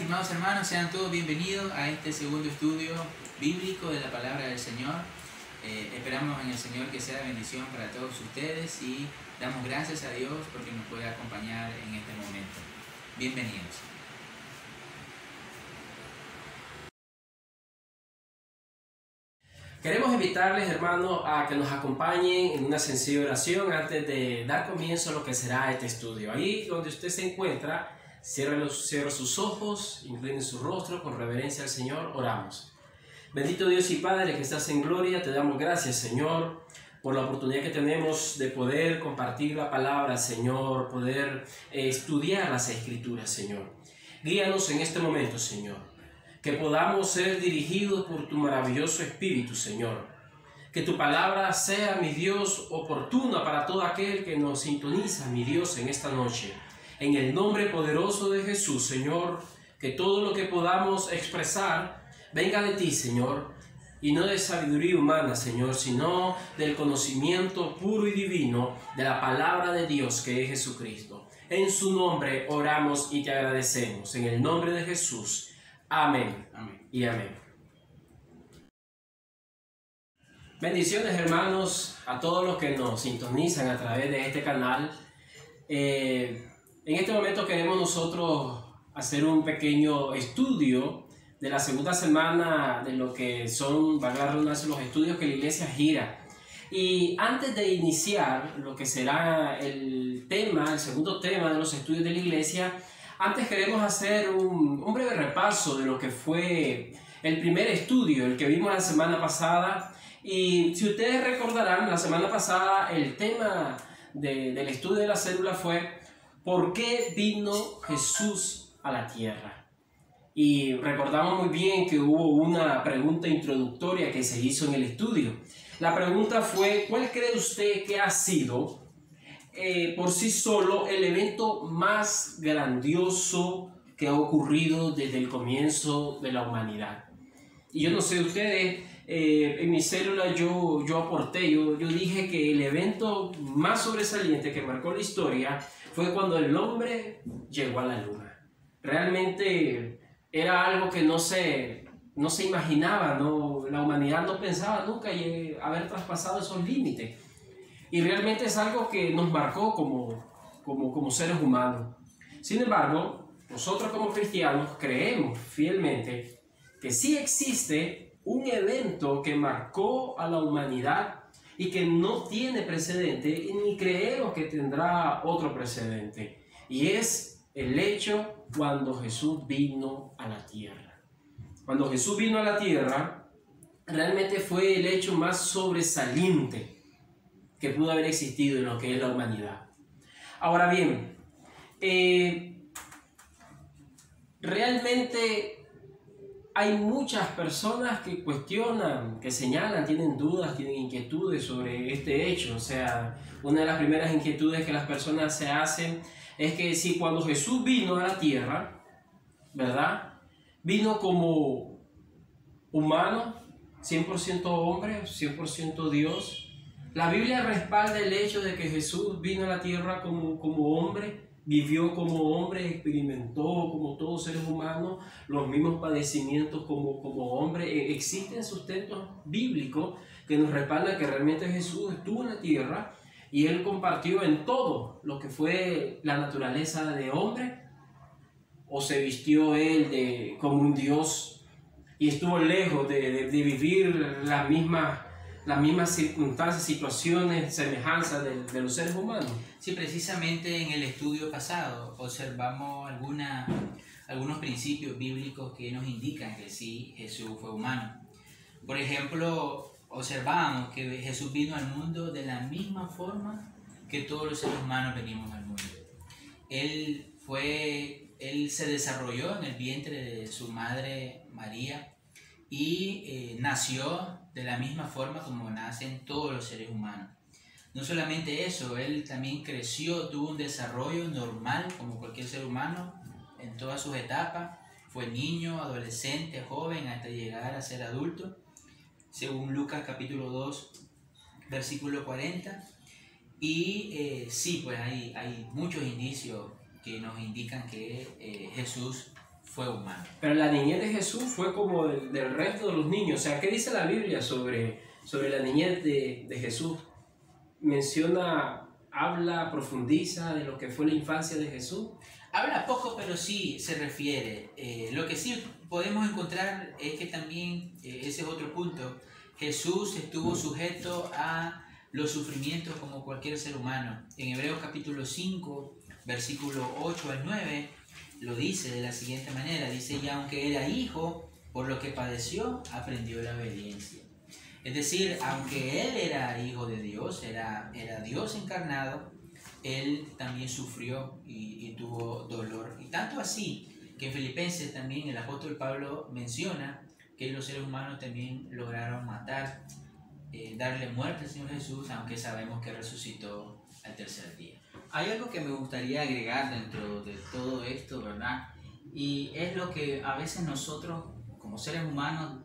estimados hermanos, sean todos bienvenidos a este segundo estudio bíblico de la palabra del Señor. Esperamos en el Señor que sea bendición para todos ustedes y damos gracias a Dios porque nos puede acompañar en este momento. Bienvenidos. Queremos invitarles, hermanos, a que nos acompañen en una sencilla oración antes de dar comienzo a lo que será este estudio. Ahí donde usted se encuentra, cierre sus ojos, incline su rostro con reverencia al Señor, oramos. Bendito Dios y Padre que estás en gloria, te damos gracias, Señor, por la oportunidad que tenemos de poder compartir la palabra, Señor, poder estudiar las Escrituras, Señor. Guíanos en este momento, Señor. Que podamos ser dirigidos por tu maravilloso Espíritu, Señor. Que tu palabra sea, mi Dios, oportuna para todo aquel que nos sintoniza, mi Dios, en esta noche. En el nombre poderoso de Jesús, Señor, que todo lo que podamos expresar venga de ti, Señor, y no de sabiduría humana, Señor, sino del conocimiento puro y divino de la palabra de Dios, que es Jesucristo. En su nombre oramos y te agradecemos. En el nombre de Jesús. Amén. Amén. Y amén. Bendiciones, hermanos, a todos los que nos sintonizan a través de este canal. En este momento queremos nosotros hacer un pequeño estudio de la segunda semana de lo que son, valga la redundancia, los estudios que la iglesia gira. Y antes de iniciar lo que será el segundo tema de los estudios de la iglesia, antes queremos hacer un breve repaso de lo que fue el primer estudio, el que vimos la semana pasada. Y si ustedes recordarán, la semana pasada el tema del estudio de la célula fue ¿por qué vino Jesús a la tierra? Y recordamos muy bien que hubo una pregunta introductoria que se hizo en el estudio. La pregunta fue, ¿cuál cree usted que ha sido por sí solo el evento más grandioso que ha ocurrido desde el comienzo de la humanidad? Y yo no sé ustedes, en mi célula yo dije que el evento más sobresaliente que marcó la historia fue cuando el hombre llegó a la luna. Realmente era algo que no se imaginaba, ¿no? La humanidad no pensaba nunca haber traspasado esos límites. Y realmente es algo que nos marcó como seres humanos. Sin embargo, nosotros como cristianos creemos fielmente que sí existe un evento que marcó a la humanidad y que no tiene precedente ni creemos que tendrá otro precedente. Y es el hecho cuando Jesús vino a la tierra. Cuando Jesús vino a la tierra, realmente fue el hecho más sobresaliente que pudo haber existido en lo que es la humanidad. Ahora bien, realmente hay muchas personas que cuestionan, que señalan, tienen dudas, tienen inquietudes sobre este hecho. O sea, una de las primeras inquietudes que las personas se hacen es que si cuando Jesús vino a la tierra, ¿verdad? Vino como humano, 100% hombre, 100% Dios. La Biblia respalda el hecho de que Jesús vino a la tierra como hombre, vivió como hombre, experimentó como todos seres humanos los mismos padecimientos como hombre. Existen sustentos bíblicos que nos respaldan que realmente Jesús estuvo en la tierra y Él compartió en todo lo que fue la naturaleza de hombre, o se vistió Él como un Dios y estuvo lejos de vivir las mismas circunstancias, situaciones, semejanzas de los seres humanos. Sí, precisamente en el estudio pasado observamos algunos principios bíblicos que nos indican que sí, Jesús fue humano. Por ejemplo, observamos que Jesús vino al mundo de la misma forma que todos los seres humanos venimos al mundo. Él se desarrolló en el vientre de su madre María y nació de la misma forma como nacen todos los seres humanos. No solamente eso, él también creció, tuvo un desarrollo normal como cualquier ser humano en todas sus etapas. Fue niño, adolescente, joven, hasta llegar a ser adulto, según Lucas capítulo 2, versículo 40. Y sí, pues hay muchos indicios que nos indican que Jesús fue humano. Pero la niñez de Jesús fue como del resto de los niños. O sea, ¿qué dice la Biblia sobre la niñez de Jesús? Menciona, habla, profundiza de lo que fue la infancia de Jesús. Habla poco, pero sí se refiere. Lo que sí podemos encontrar es que también, ese es otro punto, Jesús estuvo sujeto a los sufrimientos como cualquier ser humano. En Hebreos capítulo 5, versículo 8 al 9, lo dice de la siguiente manera. Dice, y aunque era hijo, por lo que padeció, aprendió la obediencia. Es decir, aunque él era hijo de Dios, era Dios encarnado, él también sufrió y tuvo dolor. Y tanto así que en Filipenses también el apóstol Pablo menciona que los seres humanos también lograron matar, darle muerte al Señor Jesús, aunque sabemos que resucitó al tercer día. Hay algo que me gustaría agregar dentro de todo esto, ¿verdad? Y es lo que a veces nosotros, como seres humanos,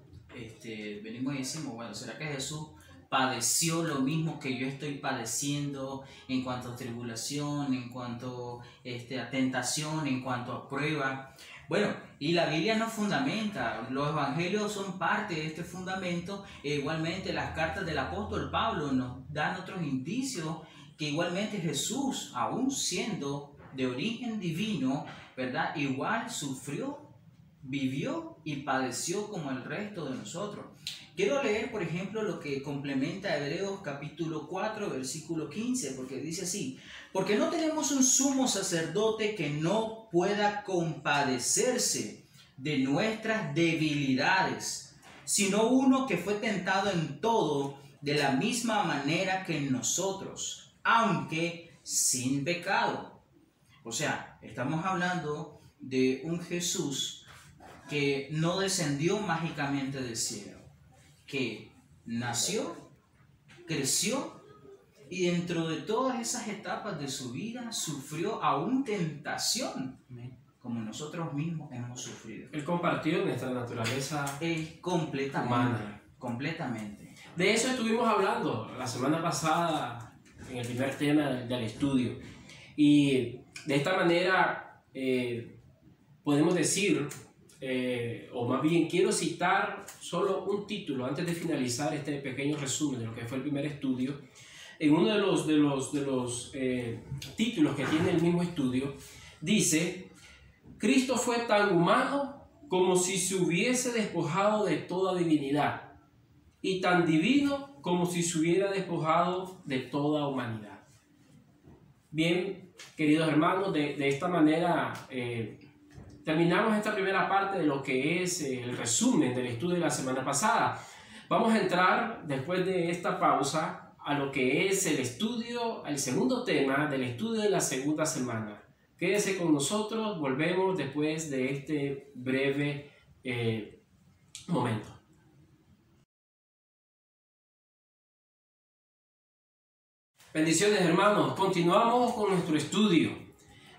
venimos y decimos, bueno, ¿será que Jesús padeció lo mismo que yo estoy padeciendo en cuanto a tribulación, en cuanto a tentación, en cuanto a prueba? Bueno, y la Biblia nos fundamenta, los evangelios son parte de este fundamento, e igualmente las cartas del apóstol Pablo nos dan otros indicios que igualmente Jesús, aún siendo de origen divino, ¿verdad? Igual sufrió, vivió y padeció como el resto de nosotros. Quiero leer, por ejemplo, lo que complementa Hebreos capítulo 4, versículo 15, porque dice así: porque no tenemos un sumo sacerdote que no pueda compadecerse de nuestras debilidades, sino uno que fue tentado en todo de la misma manera que nosotros, aunque sin pecado. O sea, estamos hablando de un Jesús que no descendió mágicamente del cielo, que nació, creció y dentro de todas esas etapas de su vida sufrió aún tentación, como nosotros mismos hemos sufrido. Él compartió nuestra naturaleza Completamente, humana. completamente. De eso estuvimos hablando la semana pasada en el primer tema del estudio. Y de esta manera podemos decir, o más bien quiero citar solo un título antes de finalizar este pequeño resumen de lo que fue el primer estudio. En uno de los títulos que tiene el mismo estudio, dice: Cristo fue tan humano como si se hubiese despojado de toda divinidad, y tan divino como si se hubiera despojado de toda humanidad. Bien, queridos hermanos, de esta manera terminamos esta primera parte de lo que es el resumen del estudio de la semana pasada. Vamos a entrar, después de esta pausa, a lo que es el estudio, el segundo tema del estudio de la segunda semana. Quédese con nosotros, volvemos después de este breve momento. Bendiciones, hermanos, continuamos con nuestro estudio.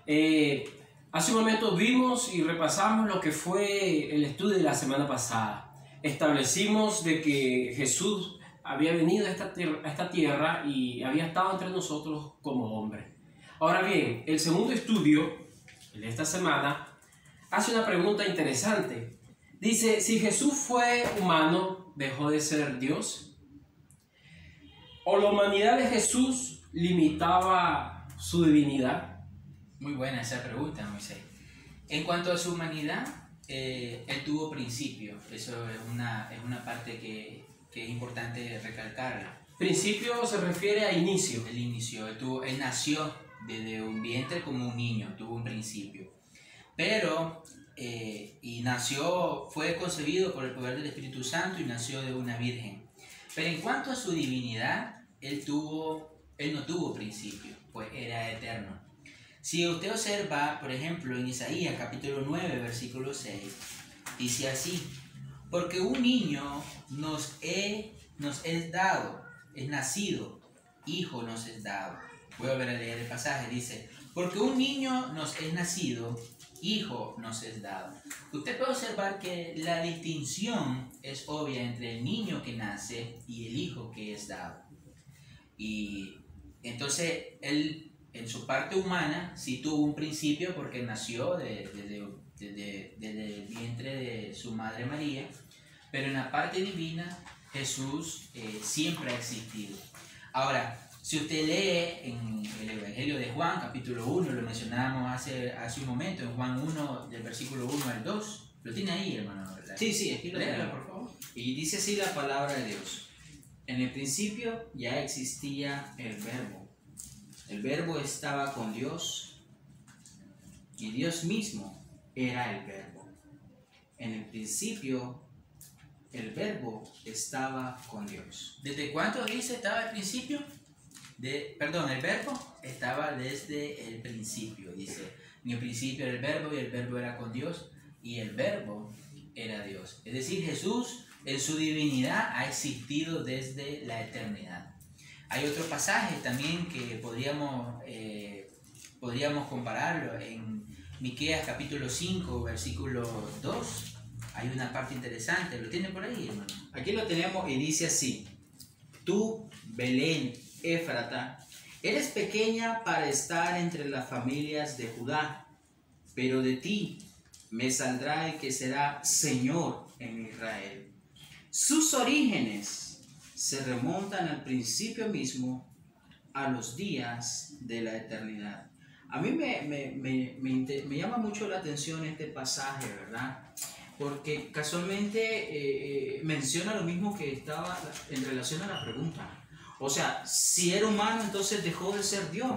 Hace un momento vimos y repasamos lo que fue el estudio de la semana pasada. Establecimos de que Jesús había venido a esta tierra y había estado entre nosotros como hombre. Ahora bien, el segundo estudio de esta semana hace una pregunta interesante. Dice, si Jesús fue humano, ¿dejó de ser Dios? ¿O la humanidad de Jesús limitaba su divinidad? Muy buena esa pregunta, Moisés. En cuanto a su humanidad, él tuvo principio. Eso es una parte que es importante recalcarla. Principio se refiere a inicio. El inicio, él nació desde un vientre como un niño, tuvo un principio. Pero, fue concebido por el poder del Espíritu Santo y nació de una virgen. Pero en cuanto a su divinidad, él no tuvo principio, pues era eterno. Si usted observa, por ejemplo, en Isaías capítulo 9, versículo 6, dice así: porque un niño nos es dado, es nacido, hijo nos es dado. Voy a volver a leer el pasaje, dice: porque un niño nos es nacido, hijo nos es dado. Usted puede observar que la distinción es obvia entre el niño que nace y el hijo que es dado. Y entonces él, en su parte humana, sí tuvo un principio porque nació desde desde el vientre de su madre María, pero en la parte divina Jesús siempre ha existido. Ahora, si usted lee en el Evangelio de Juan, capítulo 1, lo mencionábamos hace un momento, en Juan 1, del versículo 1 al 2, lo tiene ahí, hermano, ¿verdad? Sí, aquí lo Léalo, tengo. por favor. Y dice así la palabra de Dios. En el principio ya existía el Verbo. El Verbo estaba con Dios y Dios mismo era el Verbo. En el principio el Verbo estaba con Dios. ¿Desde cuánto dice estaba al principio? El verbo estaba desde el principio, dice. En el principio era el verbo y el verbo era con Dios y el verbo era Dios. Es decir, Jesús en su divinidad ha existido desde la eternidad. Hay otro pasaje también que podríamos compararlo en Miqueas capítulo 5, versículo 2. Hay una parte interesante, ¿lo tiene por ahí, hermano? Aquí lo tenemos y dice así: Tú, Belén, Éfrata, eres pequeña para estar entre las familias de Judá, pero de ti me saldrá el que será Señor en Israel. Sus orígenes se remontan al principio mismo, a los días de la eternidad. A mí me llama mucho la atención este pasaje, ¿verdad? Porque casualmente menciona lo mismo que estaba en relación a la pregunta. O sea, si era humano, entonces dejó de ser Dios.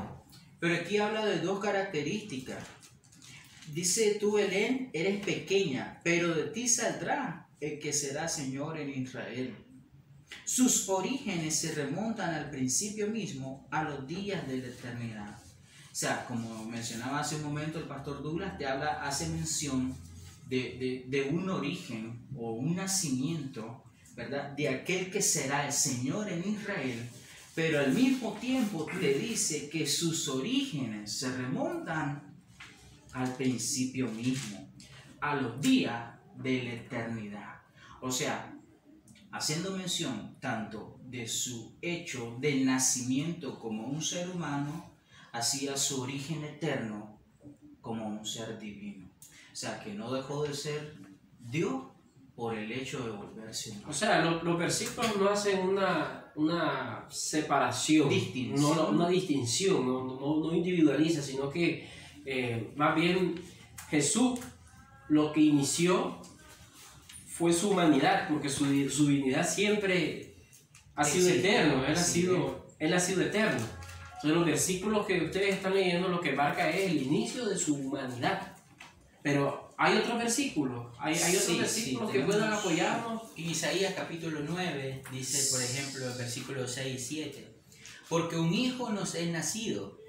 Pero aquí habla de dos características. Dice: tú, Belén, eres pequeña, pero de ti saldrá el que será Señor en Israel. Sus orígenes se remontan al principio mismo, a los días de la eternidad. O sea, como mencionaba hace un momento el pastor Douglas, hace mención de un origen o un nacimiento, ¿verdad?, de aquel que será el Señor en Israel, pero al mismo tiempo te dice que sus orígenes se remontan al principio mismo, a los días de la eternidad. O sea, haciendo mención tanto de su hecho del nacimiento como un ser humano, así a su origen eterno como un ser divino. O sea, que no dejó de ser Dios por el hecho de volverse humano. O sea, los versículos no hacen una separación, una distinción, no individualiza, sino que más bien Jesús lo que inició fue su humanidad, porque su divinidad siempre ha sido eterno, él ha sido eterno. Entonces los versículos que ustedes están leyendo lo que marca es el inicio de su humanidad. Pero hay otros versículos, hay otros versículos que puedan apoyarnos. En Isaías capítulo 9 dice, por ejemplo, el versículo 6 y 7: porque un hijo nos es nacido,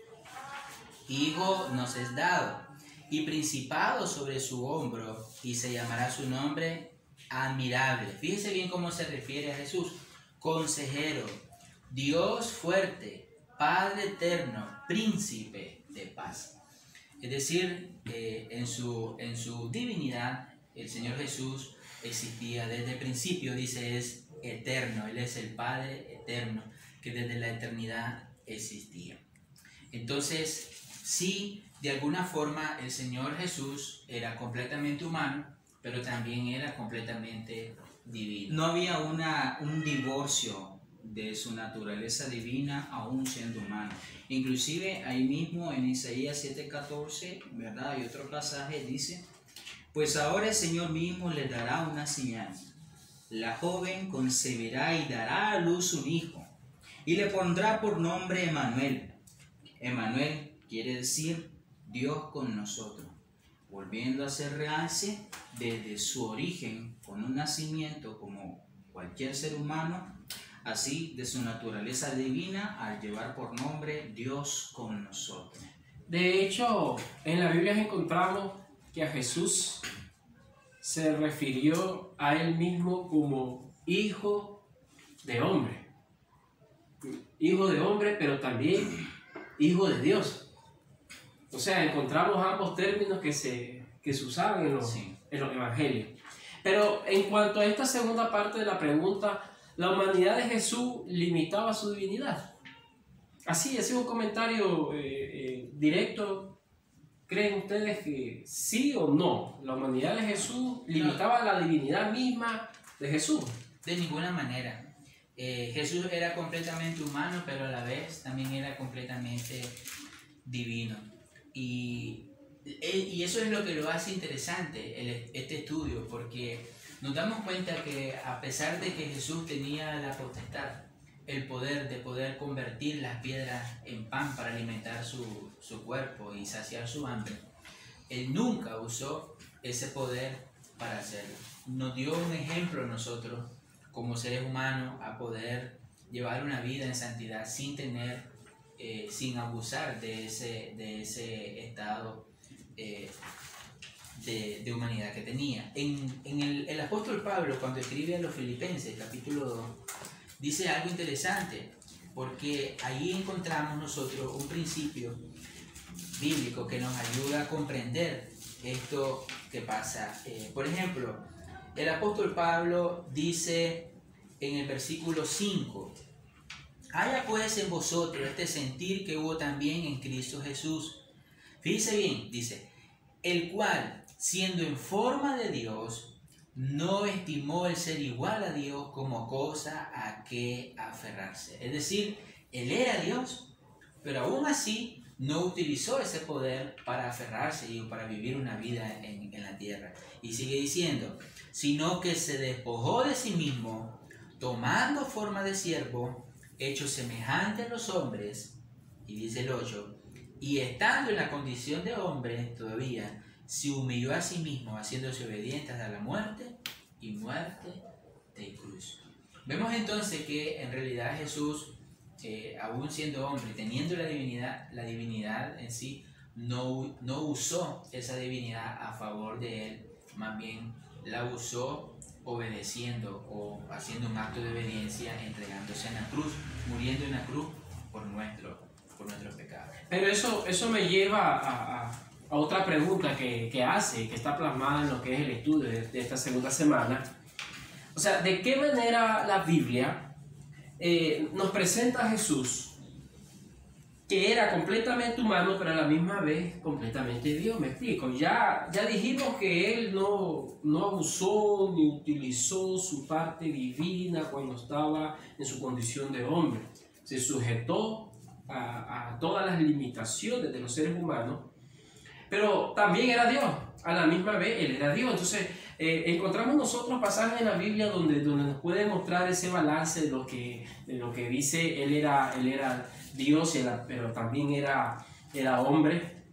hijo nos es dado, y principado sobre su hombro, y se llamará su nombre admirable. Fíjese bien cómo se refiere a Jesús: consejero, Dios fuerte, Padre eterno, príncipe de paz. Es decir, en su divinidad, el Señor Jesús existía desde el principio, dice, es eterno. Él es el Padre eterno, que desde la eternidad existía. Entonces, sí, de alguna forma, el Señor Jesús era completamente humano, pero también era completamente divino. No había un divorcio de su naturaleza divina aún siendo humano. Inclusive ahí mismo en Isaías 7:14, ¿verdad? Hay otro pasaje, dice: pues ahora el Señor mismo le dará una señal. La joven concebirá y dará a luz un hijo, y le pondrá por nombre Emmanuel. Emmanuel quiere decir Dios con nosotros, volviendo a ser realce desde su origen, con un nacimiento como cualquier ser humano, así de su naturaleza divina, al llevar por nombre Dios con nosotros. De hecho, en la Biblia encontramos que a Jesús se refirió a él mismo como hijo de hombre. Hijo de hombre, pero también hijo de Dios. O sea, encontramos ambos términos que se usaban en los evangelios. Pero en cuanto a esta segunda parte de la pregunta, la humanidad de Jesús limitaba su divinidad. Así un comentario directo, ¿Creen ustedes que sí o no? ¿La humanidad de Jesús limitaba la divinidad misma de Jesús? De ninguna manera. Jesús era completamente humano, pero a la vez también era completamente divino. Y eso es lo que lo hace interesante, este estudio, porque nos damos cuenta que a pesar de que Jesús tenía la potestad, el poder de poder convertir las piedras en pan para alimentar su cuerpo y saciar su hambre, Él nunca usó ese poder para hacerlo. Nos dio un ejemplo a nosotros, como seres humanos, a poder llevar una vida en santidad sin sin abusar de ese estado de humanidad que tenía. El apóstol Pablo, cuando escribe a los Filipenses, capítulo 2, dice algo interesante, porque ahí encontramos nosotros un principio bíblico que nos ayuda a comprender esto que pasa. Por ejemplo, el apóstol Pablo dice en el versículo 5, haya pues en vosotros este sentir que hubo también en Cristo Jesús. Fíjese bien, dice, el cual, siendo en forma de Dios, no estimó el ser igual a Dios como cosa a que aferrarse. Es decir, Él era Dios, pero aún así no utilizó ese poder para aferrarse y para vivir una vida en la tierra. Y sigue diciendo, sino que se despojó de sí mismo, tomando forma de siervo, hecho semejante a los hombres, y dice el 8, y estando en la condición de hombre todavía, se humilló a sí mismo, haciéndose obediente hasta la muerte y muerte de cruz. Vemos entonces que en realidad Jesús, aún siendo hombre, teniendo la divinidad en sí, no usó esa divinidad a favor de él, más bien la usó obedeciendo o haciendo un acto de obediencia, entregándose en la cruz, muriendo en la cruz por nuestros pecados. Pero eso me lleva a otra pregunta que está plasmada en lo que es el estudio de esta segunda semana. O sea, ¿de qué manera la Biblia nos presenta a Jesús, que era completamente humano, pero a la misma vez completamente Dios? Me explico. Ya dijimos que Él no abusó ni utilizó su parte divina cuando estaba en su condición de hombre. Se sujetó a todas las limitaciones de los seres humanos, pero también era Dios. A la misma vez Él era Dios. Entonces encontramos nosotros pasajes en la Biblia donde nos puede mostrar ese balance de lo que dice Él era Dios, pero también era hombre.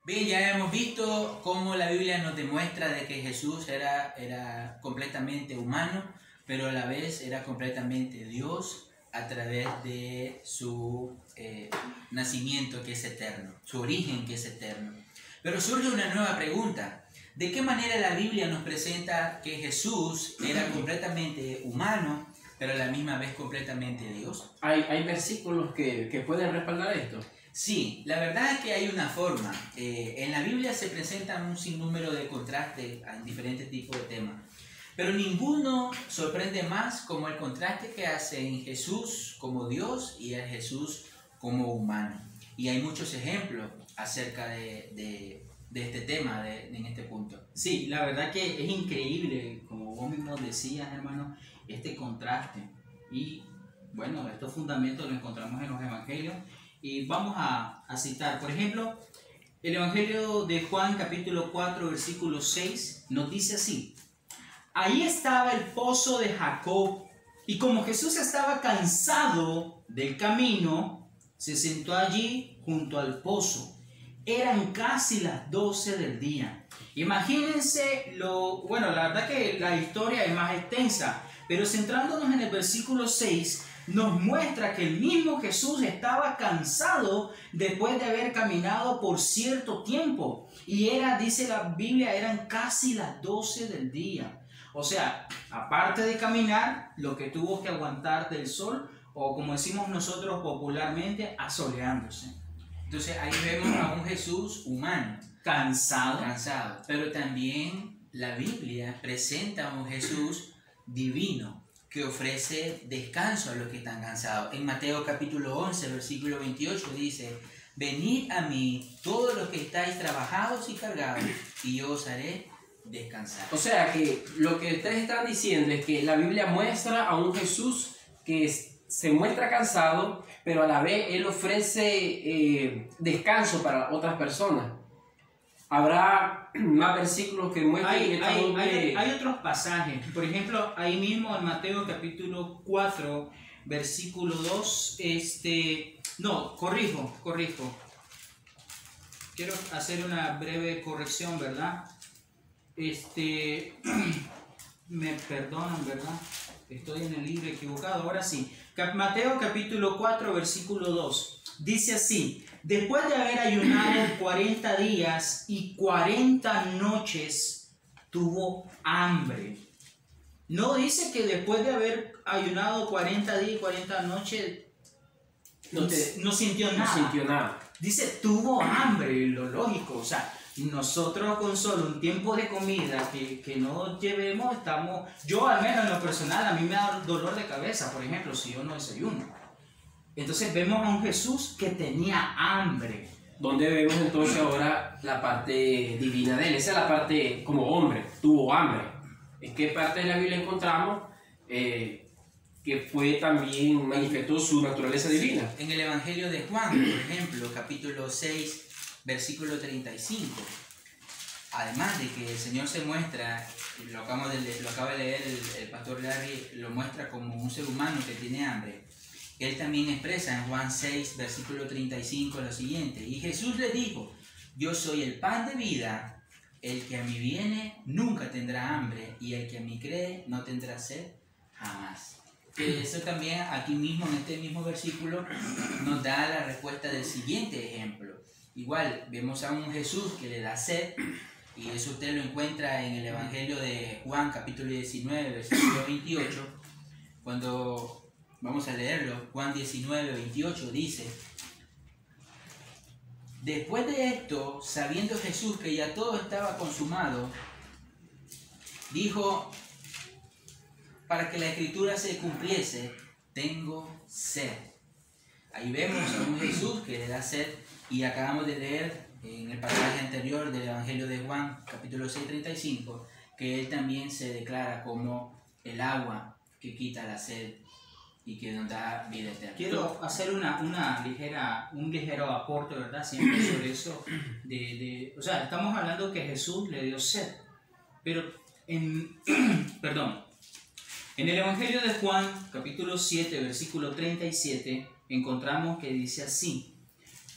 Bien, ya hemos visto cómo la Biblia nos demuestra de que Jesús era completamente humano, pero a la vez era completamente Dios a través de su nacimiento, que es eterno, su origen, que es eterno. Pero surge una nueva pregunta. ¿De qué manera la Biblia nos presenta que Jesús era completamente humano, pero a la misma vez completamente Dios? ¿Hay versículos que pueden respaldar esto? Sí, la verdad es que hay una forma. En la Biblia se presentan un sinnúmero de contrastes en diferentes tipos de temas, pero ninguno sorprende más como el contraste que hace en Jesús como Dios y en Jesús como humano. Y hay muchos ejemplos acerca de este tema, en este punto. Sí, la verdad que es increíble, como vos mismo decías, hermano, este contraste. Y bueno, estos fundamentos los encontramos en los evangelios. Y vamos a citar, por ejemplo, el Evangelio de Juan, capítulo 4, versículo 6, nos dice así: ahí estaba el pozo de Jacob, y como Jesús estaba cansado del camino, se sentó allí junto al pozo. Eran casi las 12 del día. Imagínense bueno, la verdad que la historia es más extensa, pero centrándonos en el versículo 6, nos muestra que el mismo Jesús estaba cansado después de haber caminado por cierto tiempo. Y dice la Biblia, eran casi las 12 del día. O sea, aparte de caminar, lo que tuvo que aguantar del sol, o como decimos nosotros popularmente, asoleándose. Entonces ahí vemos a un Jesús humano, cansado, pero también la Biblia presenta a un Jesús divino que ofrece descanso a los que están cansados. En Mateo capítulo 11, versículo 28 dice: venid a mí todos los que estáis trabajados y cargados, y yo os haré descansar. O sea que lo que ustedes están diciendo es que la Biblia muestra a un Jesús que se muestra cansado, pero a la vez Él ofrece descanso para otras personas. Habrá más versículos que muestren hay otros pasajes. Por ejemplo, ahí mismo en Mateo capítulo 4, versículo 2, no, corrijo. Quiero hacer una breve corrección, ¿verdad? Me perdonan, ¿verdad? Estoy en el libro equivocado, ahora sí. Mateo capítulo 4, versículo 2. Dice así: después de haber ayunado 40 días y 40 noches, tuvo hambre. No dice que después de haber ayunado 40 días y 40 noches no sintió nada. Dice, tuvo hambre, lo lógico. O sea, nosotros con solo un tiempo de comida que no llevemos, yo al menos en lo personal, a mí me da dolor de cabeza, por ejemplo, si yo no desayuno. Entonces vemos a un Jesús que tenía hambre. Donde vemos entonces ahora la parte divina de Él. Esa es la parte como hombre, tuvo hambre. ¿En qué parte de la Biblia encontramos que fue también manifestó su naturaleza divina? En el Evangelio de Juan, por ejemplo, capítulo 6, versículo 35. Además de que el Señor se muestra, lo acaba de leer el pastor Larry, lo muestra como un ser humano que tiene hambre. Él también expresa en Juan 6, versículo 35 lo siguiente: y Jesús le dijo, yo soy el pan de vida, el que a mí viene nunca tendrá hambre, y el que a mí cree no tendrá sed jamás. Eso también aquí mismo, en este mismo versículo, nos da la respuesta del siguiente ejemplo. Igual, vemos a un Jesús que le da sed, y eso usted lo encuentra en el Evangelio de Juan, capítulo 19, versículo 28, cuando vamos a leerlo. Juan 19, 28 dice: después de esto, sabiendo Jesús que ya todo estaba consumado, dijo, para que la escritura se cumpliese, tengo sed. Ahí vemos a un Jesús que le da sed, y acabamos de leer en el pasaje anterior del Evangelio de Juan, capítulo 6, 35, que Él también se declara como el agua que quita la sed y que nos da vida eterna. Quiero hacer un ligero aporte, ¿verdad? Siempre sobre eso. O sea, estamos hablando que Jesús le dio sed, pero perdón. En el Evangelio de Juan, capítulo 7, versículo 37, encontramos que dice así: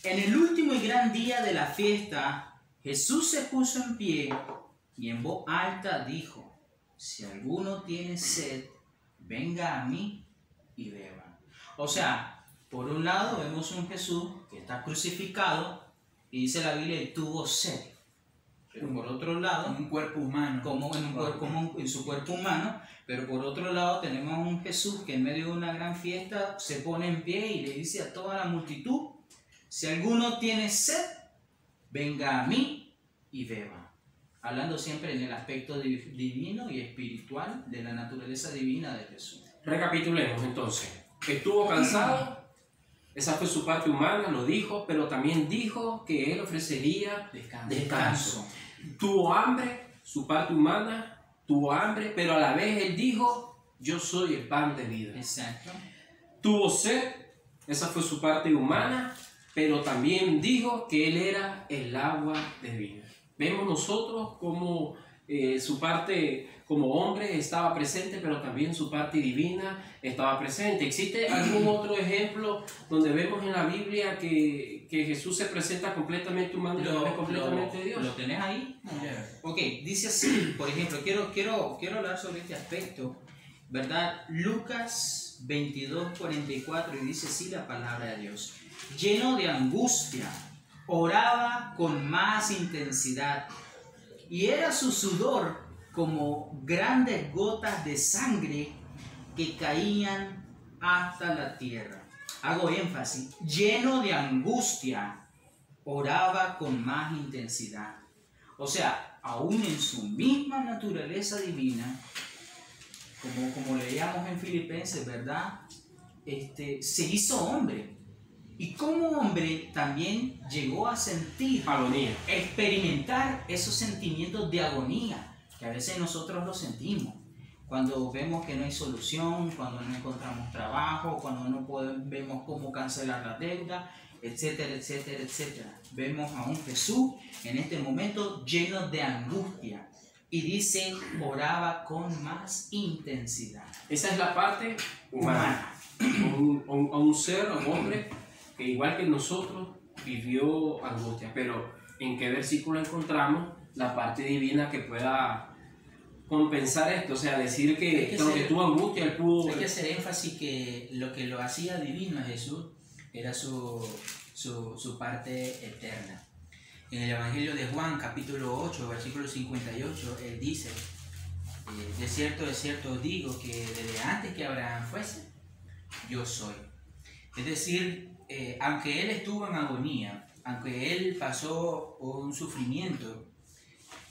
en el último y gran día de la fiesta, Jesús se puso en pie y en voz alta dijo, si alguno tiene sed, venga a mí y beba. O sea, por un lado vemos un Jesús que está crucificado y dice la Biblia, él tuvo sed. Pero por otro lado, un cuerpo humano, como en su cuerpo humano, pero por otro lado tenemos a un Jesús que en medio de una gran fiesta se pone en pie y le dice a toda la multitud, si alguno tiene sed, venga a mí y beba. Hablando siempre en el aspecto divino y espiritual de la naturaleza divina de Jesús. Recapitulemos entonces. Estuvo cansado, esa fue su parte humana, lo dijo, pero también dijo que Él ofrecería descanso. Tuvo hambre, su parte humana, tuvo hambre, pero a la vez Él dijo, yo soy el pan de vida. Exacto. Tuvo sed, esa fue su parte humana, pero también dijo que Él era el agua de vida. Vemos nosotros como su parte como hombre estaba presente, pero también su parte divina estaba presente. ¿Existe algún otro ejemplo donde vemos en la Biblia que Jesús se presenta completamente humano y completamente Dios? ¿Lo tenés ahí? Ok, dice así, por ejemplo, quiero hablar sobre este aspecto, ¿verdad? Lucas 22, 44, y dice así la palabra de Dios. Lleno de angustia, oraba con más intensidad, y era su sudor como grandes gotas de sangre que caían hasta la tierra. Hago énfasis, lleno de angustia, oraba con más intensidad. O sea, aún en su misma naturaleza divina, como leíamos en Filipenses, ¿verdad? Se hizo hombre. ¿Y como hombre también llegó a sentir, Agonía. experimentar esos sentimientos de agonía, que a veces nosotros los sentimos. Cuando vemos que no hay solución, cuando no encontramos trabajo, cuando no vemos cómo cancelar la deuda, etcétera, etcétera, etcétera. Vemos a un Jesús en este momento lleno de angustia. Y dice, oraba con más intensidad. Esa es la parte humana. Un ser, un hombre, que igual que nosotros, vivió angustia. Pero ¿en qué versículo encontramos la parte divina que pueda compensar esto? O sea, decir que aunque tuvo angustia, él pudo... Hay que hacer énfasis que lo hacía divino a Jesús era su parte eterna. En el Evangelio de Juan, capítulo 8, versículo 58, él dice, de cierto os digo que desde antes que Abraham fuese, yo soy. Es decir, aunque él estuvo en agonía, aunque él pasó un sufrimiento,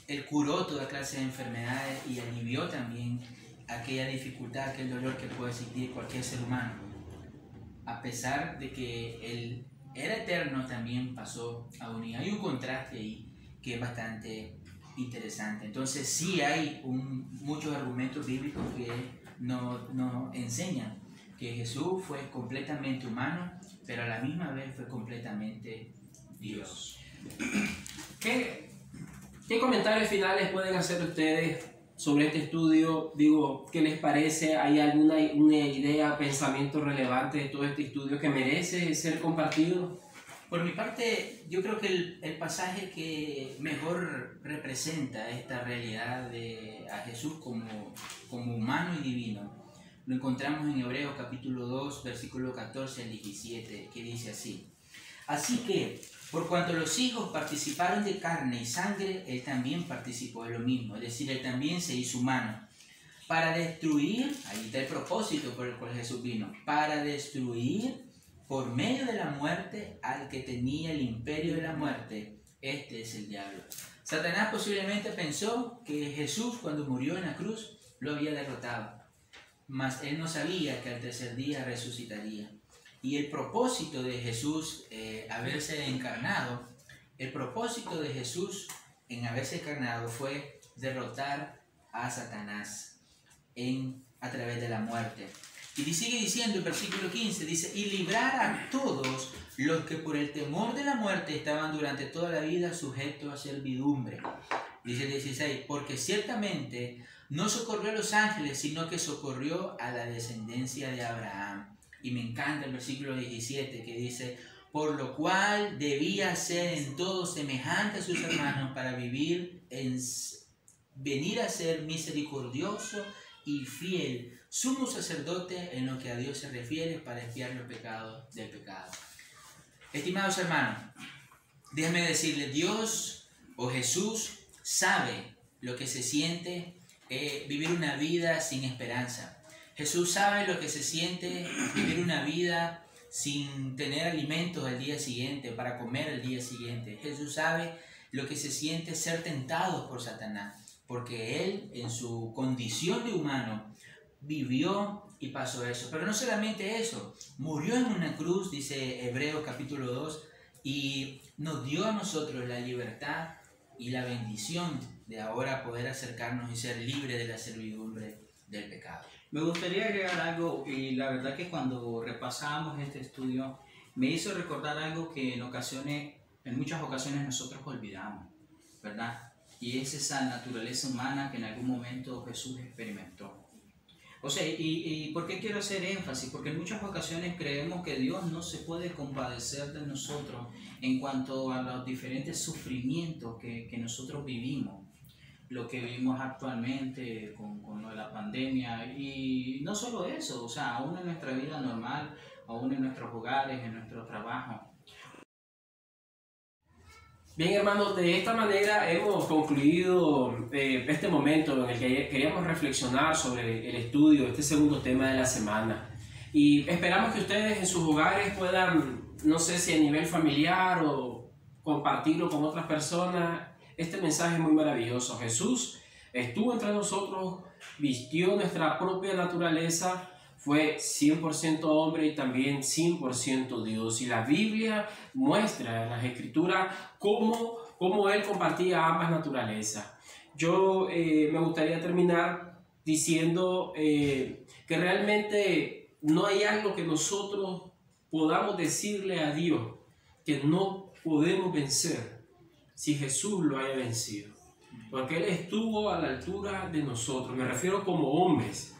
él curó toda clase de enfermedades y alivió también aquella dificultad, aquel dolor que puede sentir cualquier ser humano. A pesar de que él era eterno, también pasó agonía. Hay un contraste ahí que es bastante interesante. Entonces sí hay muchos argumentos bíblicos que nos enseñan que Jesús fue completamente humano, pero a la misma vez fue completamente Dios. ¿Qué comentarios finales pueden hacer ustedes sobre este estudio? Digo, ¿qué les parece? ¿Hay alguna idea, pensamiento relevante de todo este estudio que merece ser compartido? Por mi parte, yo creo que el pasaje que mejor representa esta realidad de a Jesús como humano y divino, lo encontramos en Hebreos capítulo 2, versículo 14 al 17, que dice así: Así que, por cuanto los hijos participaron de carne y sangre, él también participó de lo mismo, es decir, él también se hizo humano, para destruir, ahí está el propósito por el cual Jesús vino, para destruir por medio de la muerte al que tenía el imperio de la muerte, este es el diablo. Satanás posiblemente pensó que Jesús, cuando murió en la cruz, lo había derrotado, mas él no sabía que al tercer día resucitaría. Y el propósito de Jesús haberse encarnado, el propósito de Jesús en haberse encarnado fue derrotar a Satanás a través de la muerte. Y sigue diciendo el versículo 15, dice, y librar a todos los que por el temor de la muerte estaban durante toda la vida sujetos a servidumbre. Dice el 16, porque ciertamente no socorrió a los ángeles, sino que socorrió a la descendencia de Abraham. Y me encanta el versículo 17 que dice, por lo cual debía ser en todo semejante a sus hermanos para venir a ser misericordioso y fiel, sumo sacerdote en lo que a Dios se refiere para expiar los pecados del pecado. Estimados hermanos, déjenme decirles, Dios o Jesús sabe lo que se siente vivir una vida sin esperanza. Jesús sabe lo que se siente vivir una vida sin tener alimentos al día siguiente, para comer al día siguiente. Jesús sabe lo que se siente ser tentado por Satanás, porque Él en su condición de humano vivió y pasó eso. Pero no solamente eso, murió en una cruz, dice Hebreos capítulo 2, y nos dio a nosotros la libertad y la bendición de ahora poder acercarnos y ser libres de la servidumbre del pecado. Me gustaría agregar algo, y la verdad que cuando repasábamos este estudio me hizo recordar algo que en muchas ocasiones nosotros olvidamos, ¿verdad? Y es esa naturaleza humana que en algún momento Jesús experimentó. O sea, ¿y por qué quiero hacer énfasis? Porque en muchas ocasiones creemos que Dios no se puede compadecer de nosotros en cuanto a los diferentes sufrimientos que nosotros vivimos. Lo que vivimos actualmente con lo de la pandemia, y no solo eso, o sea, aún en nuestra vida normal, aún en nuestros hogares, en nuestro trabajo. Bien, hermanos, de esta manera hemos concluido este momento en el que queríamos reflexionar sobre el estudio, este segundo tema de la semana. Y esperamos que ustedes en sus hogares puedan, no sé si a nivel familiar o compartirlo con otras personas. Este mensaje es muy maravilloso. Jesús estuvo entre nosotros, vistió nuestra propia naturaleza, fue 100% hombre y también 100% Dios. Y la Biblia muestra en las Escrituras cómo Él compartía ambas naturalezas. Yo me gustaría terminar diciendo que realmente no hay algo que nosotros podamos decirle a Dios que no podemos vencer si Jesús lo haya vencido. Porque Él estuvo a la altura de nosotros. Me refiero como hombres.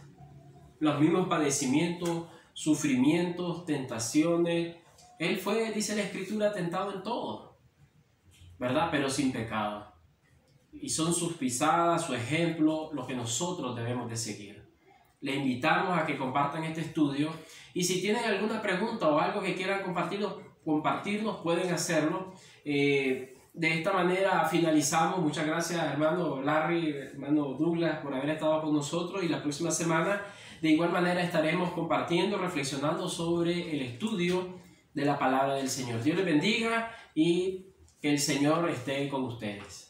Los mismos padecimientos, sufrimientos, tentaciones. Él fue, dice la Escritura, tentado en todo, ¿verdad? Pero sin pecado. Y son sus pisadas, su ejemplo, lo que nosotros debemos de seguir. Le invitamos a que compartan este estudio. Y si tienen alguna pregunta o algo que quieran compartirnos, pueden hacerlo. De esta manera finalizamos. Muchas gracias, hermano Larry, hermano Douglas, por haber estado con nosotros. Y la próxima semana, de igual manera, estaremos compartiendo, reflexionando sobre el estudio de la palabra del Señor. Dios les bendiga y que el Señor esté con ustedes.